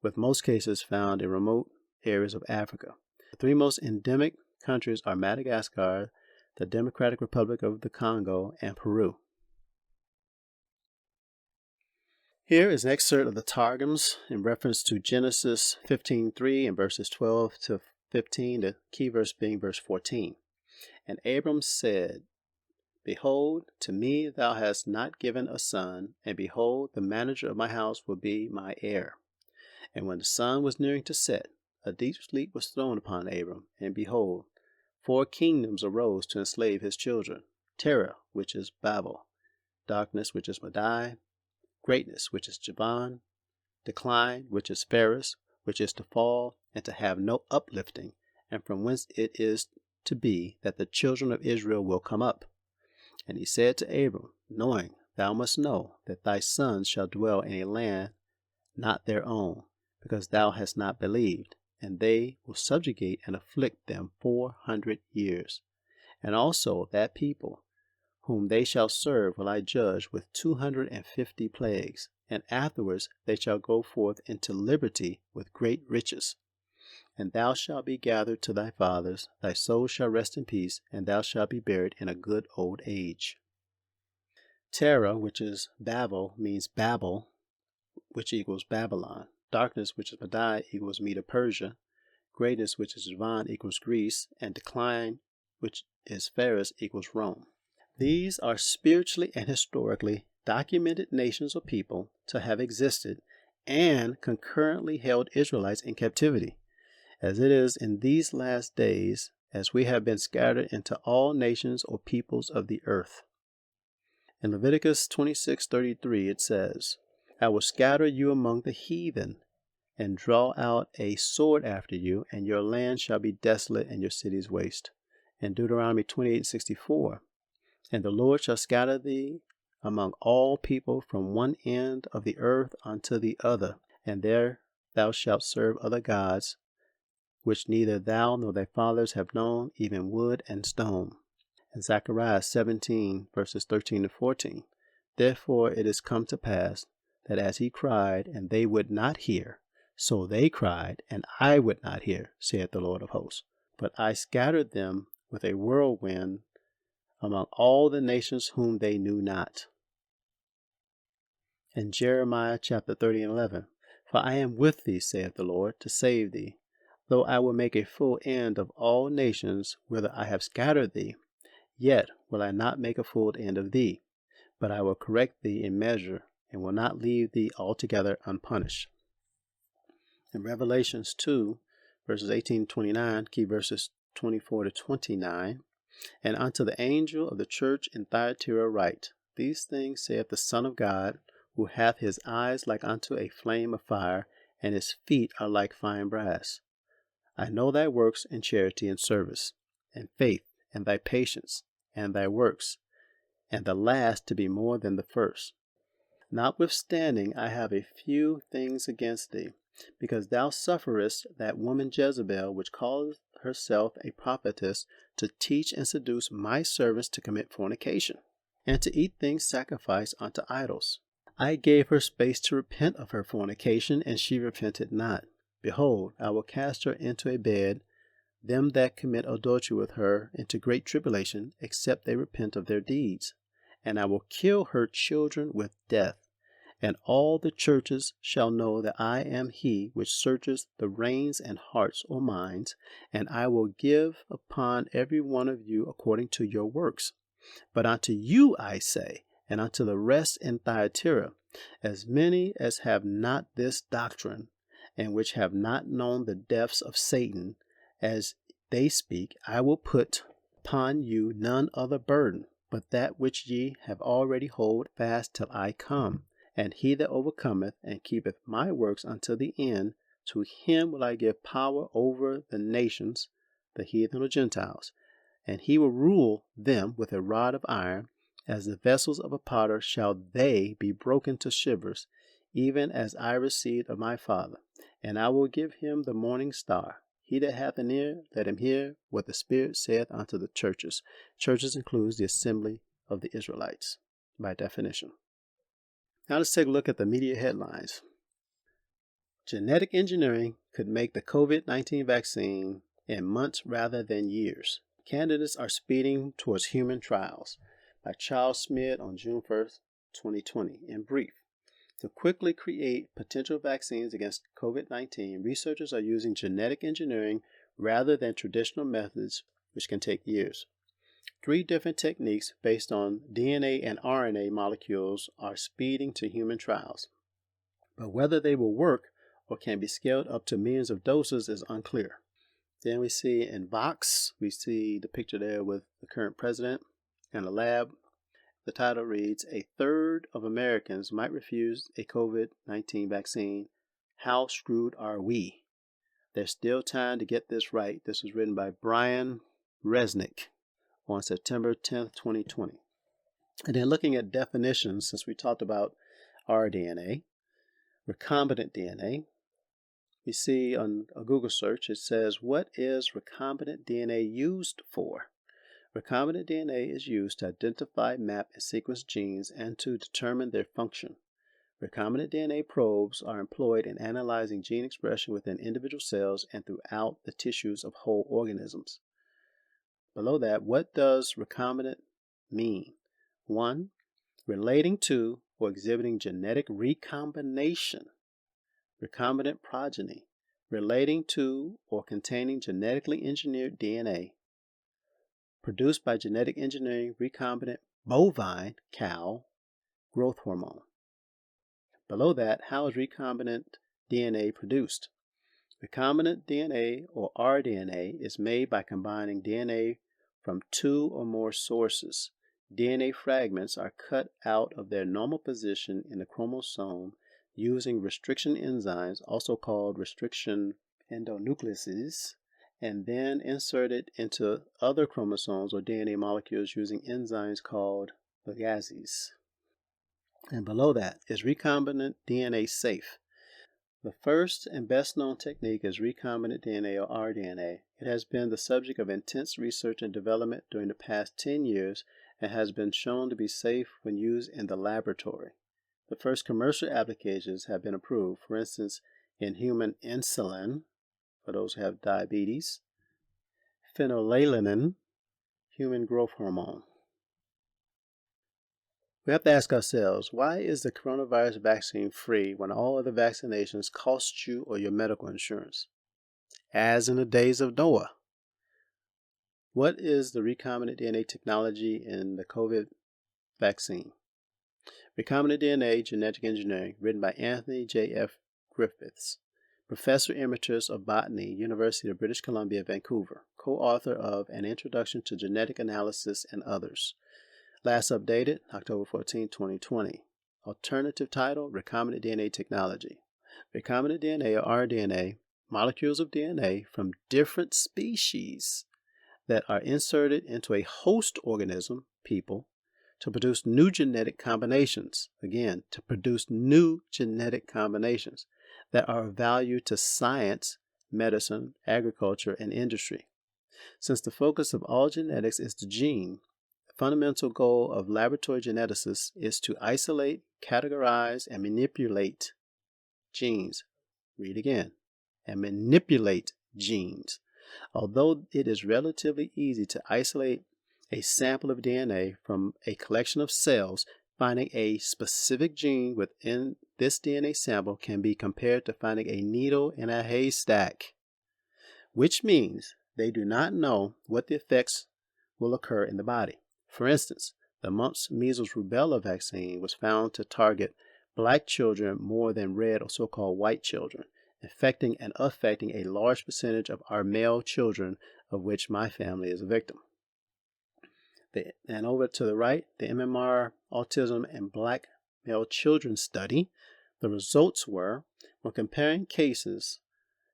with most cases found in remote areas of Africa. The three most endemic countries are Madagascar, the Democratic Republic of the Congo, and Peru. Here is an excerpt of the Targums in reference to Genesis 15:3 and verses 12 to 15, the key verse being verse 14. And Abram said, Behold, to me thou hast not given a son, and behold, the manager of my house will be my heir. And when the sun was nearing to set, a deep sleep was thrown upon Abram, and behold, 4 kingdoms arose to enslave his children: terror, which is Babel; darkness, which is Madai; greatness, which is Javan; decline, which is Pharis, which is to fall and to have no uplifting, and from whence it is to be that the children of Israel will come up. And he said to Abram, knowing thou must know that thy sons shall dwell in a land not their own, because thou hast not believed, and they will subjugate and afflict them 400 years. And also that people whom they shall serve will I judge with 250 plagues, and afterwards they shall go forth into liberty with great riches. And thou shalt be gathered to thy fathers, thy soul shall rest in peace, and thou shalt be buried in a good old age. Terror, which is Babel, means Babel, which equals Babylon. Darkness, which is Madai, equals Medo-Persia. Greatness, which is Javan, equals Greece. And decline, which is Pharis, equals Rome. These are spiritually and historically documented nations or people to have existed and concurrently held Israelites in captivity. As it is in these last days, as we have been scattered into all nations or peoples of the earth. In Leviticus 26:33 it says, I will scatter you among the heathen, and draw out a sword after you, and your land shall be desolate, and your cities waste. In Deuteronomy 28:64, and the Lord shall scatter thee among all people from one end of the earth unto the other, and there thou shalt serve other gods, which neither thou nor thy fathers have known, even wood and stone. And Zechariah 17, verses 13 to 14. Therefore it is come to pass, that as he cried, and they would not hear, so they cried, and I would not hear, saith the Lord of hosts. But I scattered them with a whirlwind among all the nations whom they knew not. And Jeremiah chapter 30:11. For I am with thee, saith the Lord, to save thee. Though I will make a full end of all nations whither I have scattered thee, yet will I not make a full end of thee, but I will correct thee in measure, and will not leave thee altogether unpunished. In Revelations 2, verses 18 to 29, key verses 24 to 29, and unto the angel of the church in Thyatira write, These things saith the Son of God, who hath his eyes like unto a flame of fire, and his feet are like fine brass. I know thy works and charity and service, and faith, and thy patience, and thy works, and the last to be more than the first. Notwithstanding, I have a few things against thee, because thou sufferest that woman Jezebel, which calleth herself a prophetess, to teach and seduce my servants to commit fornication, and to eat things sacrificed unto idols. I gave her space to repent of her fornication, and she repented not. Behold, I will cast her into a bed, them that commit adultery with her into great tribulation, except they repent of their deeds. And I will kill her children with death. And all the churches shall know that I am he which searches the reins and hearts or minds, and I will give upon every one of you according to your works. But unto you I say, and unto the rest in Thyatira, as many as have not this doctrine, and which have not known the depths of Satan, as they speak, I will put upon you none other burden, but that which ye have already hold fast till I come. And he that overcometh and keepeth my works until the end, to him will I give power over the nations, the heathen or Gentiles, and he will rule them with a rod of iron. As the vessels of a potter shall they be broken to shivers, even as I received of my Father. And I will give him the morning star. He that hath an ear, let him hear what the Spirit saith unto the churches. Churches includes the assembly of the Israelites, by definition. Now let's take a look at the media headlines. Genetic engineering could make the COVID-19 vaccine in months rather than years. Candidates are speeding towards human trials, by Charles Smith on June 1st, 2020. In brief, to quickly create potential vaccines against COVID-19, researchers are using genetic engineering rather than traditional methods, which can take years. 3 different techniques based on DNA and RNA molecules are speeding to human trials, but whether they will work or can be scaled up to millions of doses is unclear. Then we see in Vox, we see the picture there with the current president and a lab. The title reads, "A third of Americans might refuse a COVID-19 vaccine. How screwed are we?" There's still time to get this right. This was written by Brian Resnick on September 10th, 2020. And then looking at definitions, since we talked about rDNA, recombinant DNA, we see on a Google search, it says, what is recombinant DNA used for? Recombinant DNA is used to identify, map, and sequence genes and to determine their function. Recombinant DNA probes are employed in analyzing gene expression within individual cells and throughout the tissues of whole organisms. Below that, what does recombinant mean? 1. Relating to or exhibiting genetic recombination. Recombinant progeny, relating to or containing genetically engineered DNA. Produced by genetic engineering recombinant bovine cow growth hormone. Below that, how is recombinant DNA produced? Recombinant DNA or rDNA is made by combining DNA from 2 or more sources. DNA fragments are cut out of their normal position in the chromosome using restriction enzymes, also called restriction endonucleases, and then inserted into other chromosomes or DNA molecules using enzymes called ligases. And below that, is recombinant DNA safe? The first and best known technique is recombinant DNA or rDNA. It has been the subject of intense research and development during the past 10 years and has been shown to be safe when used in the laboratory. The first commercial applications have been approved, for instance, in human insulin, for those who have diabetes, phenylalanine, human growth hormone. We have to ask ourselves, why is the coronavirus vaccine free when all other vaccinations cost you or your medical insurance? As in the days of Noah. What is the recombinant DNA technology in the COVID vaccine? Recombinant DNA Genetic Engineering, written by Anthony J.F. Griffiths, Professor Emeritus of Botany, University of British Columbia, Vancouver, co-author of An Introduction to Genetic Analysis and others. Last updated, October 14, 2020. Alternative title, Recombinant DNA Technology. Recombinant DNA or rDNA, molecules of DNA from different species that are inserted into a host organism, people, to produce new genetic combinations. Again, to produce new genetic combinations that are of value to science, medicine, agriculture, and industry. Since the focus of all genetics is the gene, the fundamental goal of laboratory geneticists is to isolate, categorize, and manipulate genes. Read again. And manipulate genes Although it is relatively easy to isolate a sample of DNA from a collection of cells, finding a specific gene within this DNA sample can be compared to finding a needle in a haystack, which means they do not know what the effects will occur in the body. For instance, the mumps, measles, rubella vaccine was found to target black children more than red or so-called white children, infecting and affecting a large percentage of our male children, of which my family is a victim. And over to the right, the MMR Autism and Black Male Children study. The results were, when comparing cases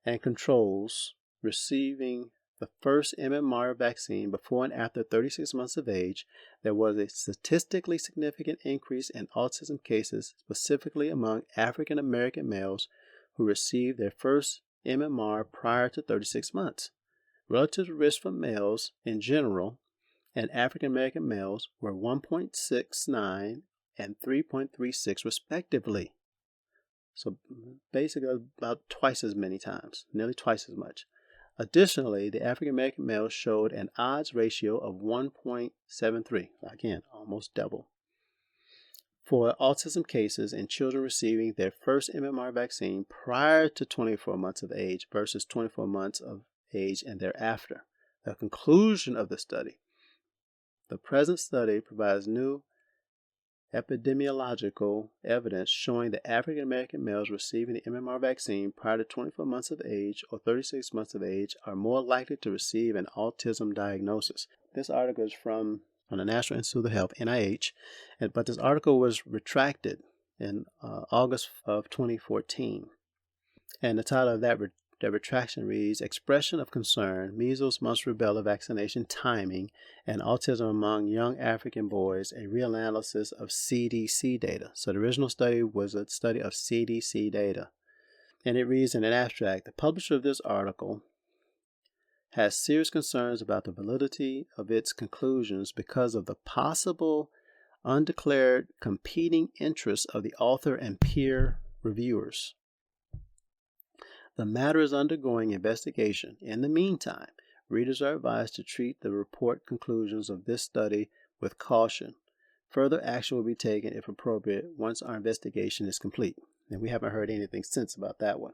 and controls receiving the first MMR vaccine before and after 36 months of age, there was a statistically significant increase in autism cases, specifically among African American males who received their first MMR prior to 36 months. Relative risk for males in general and African American males were 1.69 and 3.36 respectively. So basically about twice as many times, nearly twice as much. Additionally, the African American males showed an odds ratio of 1.73, again, almost double, for autism cases in children receiving their first MMR vaccine prior to 24 months of age versus 24 months of age and thereafter. The conclusion of the study. The present study provides new epidemiological evidence showing that African American males receiving the MMR vaccine prior to 24 months of age or 36 months of age are more likely to receive an autism diagnosis. This article is from the National Institute of Health, NIH, but this article was retracted in August of 2014. And the title of that retraction reads, Expression of Concern, Measles, Mumps, Rubella Vaccination Timing, and Autism Among Young African Boys, a Reanalysis of CDC Data. So the original study was a study of CDC data. And it reads in an abstract, the publisher of this article has serious concerns about the validity of its conclusions because of the possible undeclared competing interests of the author and peer reviewers. The matter is undergoing investigation. In the meantime, readers are advised to treat the report conclusions of this study with caution. Further action will be taken, if appropriate, once our investigation is complete. And we haven't heard anything since about that one.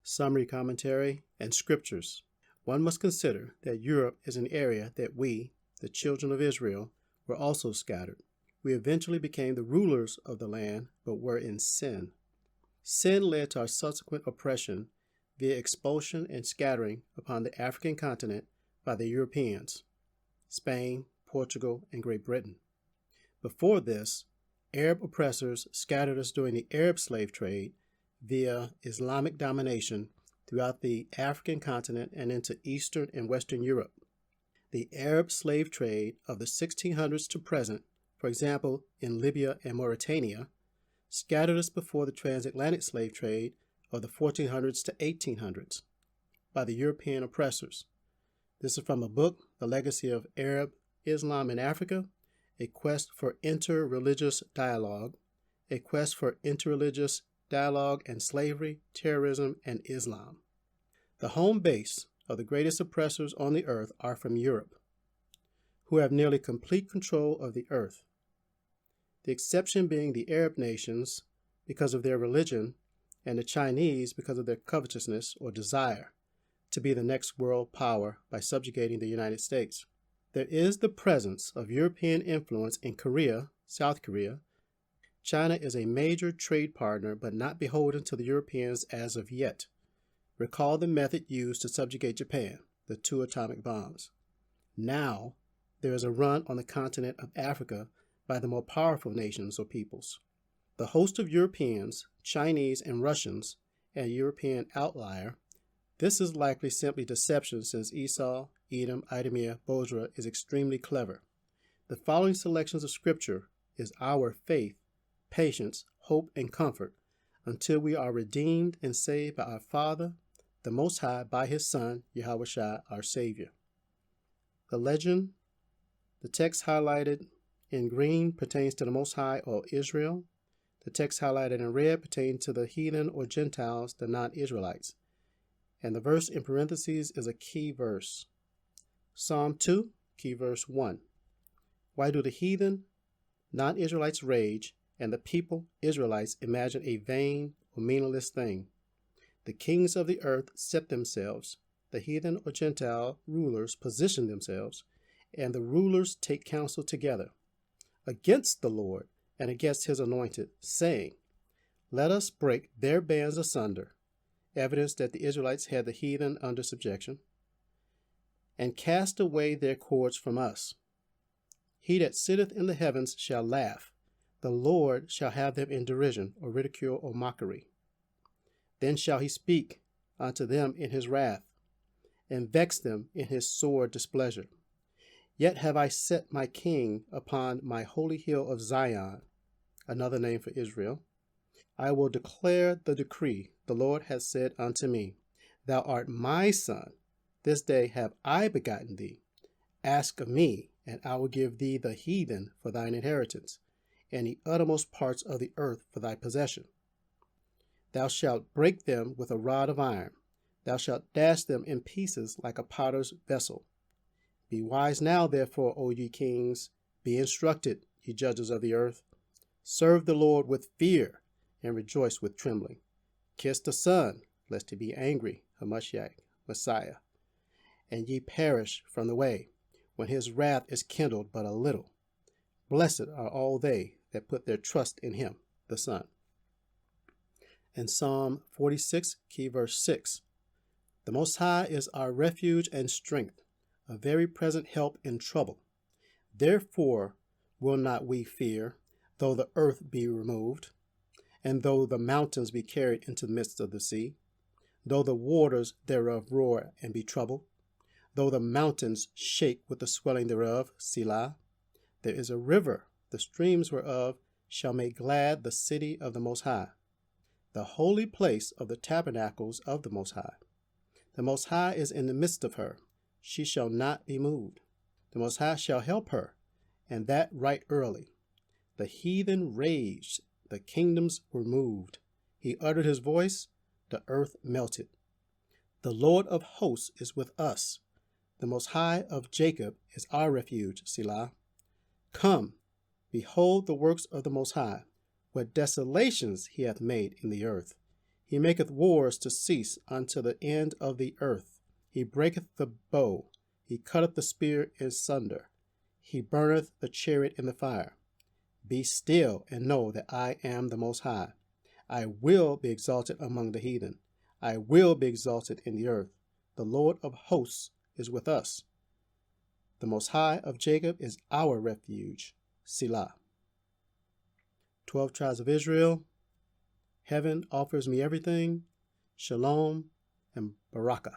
Summary commentary and scriptures. One must consider that Europe is an area that we, the children of Israel, were also scattered. We eventually became the rulers of the land, but were in sin. Sin led to our subsequent oppression via expulsion and scattering upon the African continent by the Europeans, Spain, Portugal, and Great Britain. Before this, Arab oppressors scattered us during the Arab slave trade via Islamic domination throughout the African continent and into Eastern and Western Europe. The Arab slave trade of the 1600s to present, for example, in Libya and Mauritania, scattered us before the transatlantic slave trade of the 1400s to 1800s by the European oppressors. This is from a book, The Legacy of Arab Islam in Africa, A Quest for Interreligious Dialogue, A Quest for Interreligious Dialogue and Slavery, Terrorism, and Islam. The home base of the greatest oppressors on the earth are from Europe, who have nearly complete control of the earth. The exception being the Arab nations because of their religion and the Chinese because of their covetousness or desire to be the next world power by subjugating the United States. There is the presence of European influence in Korea, South Korea. China is a major trade partner but not beholden to the Europeans as of yet. Recall the method used to subjugate Japan, the 2 atomic bombs. Now, there is a run on the continent of Africa by the more powerful nations or peoples. The host of Europeans, Chinese, and Russians, and a European outlier, this is likely simply deception since Esau, Edom, Idumea, Bozrah is extremely clever. The following selections of scripture is our faith, patience, hope, and comfort until we are redeemed and saved by our Father, the Most High, by His Son, Yahushua, our Savior. The legend, the text highlighted in green pertains to the Most High or Israel. The text highlighted in red pertains to the Heathen or Gentiles, the non-Israelites. And the verse in parentheses is a key verse. Psalm 2, key verse 1. Why do the heathen, non-Israelites rage, and the people, Israelites, imagine a vain or meaningless thing? The kings of the earth set themselves, the heathen or Gentile rulers position themselves, and the rulers take counsel together against the Lord and against his anointed, saying, let us break their bands asunder, evidence that the Israelites had the heathen under subjection, and cast away their cords from us. He that sitteth in the heavens shall laugh. The Lord shall have them in derision, or ridicule, or mockery. Then shall he speak unto them in his wrath, and vex them in his sore displeasure. Yet have I set my king upon my holy hill of Zion, another name for Israel. I will declare the decree. The Lord hath said unto me, thou art my son. This day have I begotten thee. Ask of me, and I will give thee the heathen for thine inheritance, and the uttermost parts of the earth for thy possession. Thou shalt break them with a rod of iron. Thou shalt dash them in pieces like a potter's vessel. Be wise now, therefore, O ye kings. Be instructed, ye judges of the earth. Serve the Lord with fear, and rejoice with trembling. Kiss the Son, lest he be angry, Hamashiach, Messiah, and ye perish from the way, when his wrath is kindled but a little. Blessed are all they that put their trust in him, the Son. And Psalm 46, key verse 6. The Most High is our refuge and strength, a very present help in trouble. Therefore will not we fear, though the earth be removed, and though the mountains be carried into the midst of the sea, though the waters thereof roar and be troubled, though the mountains shake with the swelling thereof, Selah. There is a river, the streams whereof shall make glad the city of the Most High, the holy place of the tabernacles of the Most High. The Most High is in the midst of her. She shall not be moved. The Most High shall help her, and that right early. The heathen raged, the kingdoms were moved. He uttered his voice, the earth melted. The Lord of hosts is with us. The Most High of Jacob is our refuge, Selah. Come, behold the works of the Most High, what desolations he hath made in the earth. He maketh wars to cease unto the end of the earth. He breaketh the bow, he cutteth the spear in sunder. He burneth the chariot in the fire. Be still and know that I am the Most High. I will be exalted among the heathen. I will be exalted in the earth. The Lord of hosts is with us. The Most High of Jacob is our refuge, Selah. 12 tribes of Israel. Heaven offers me everything. Shalom and Berakah.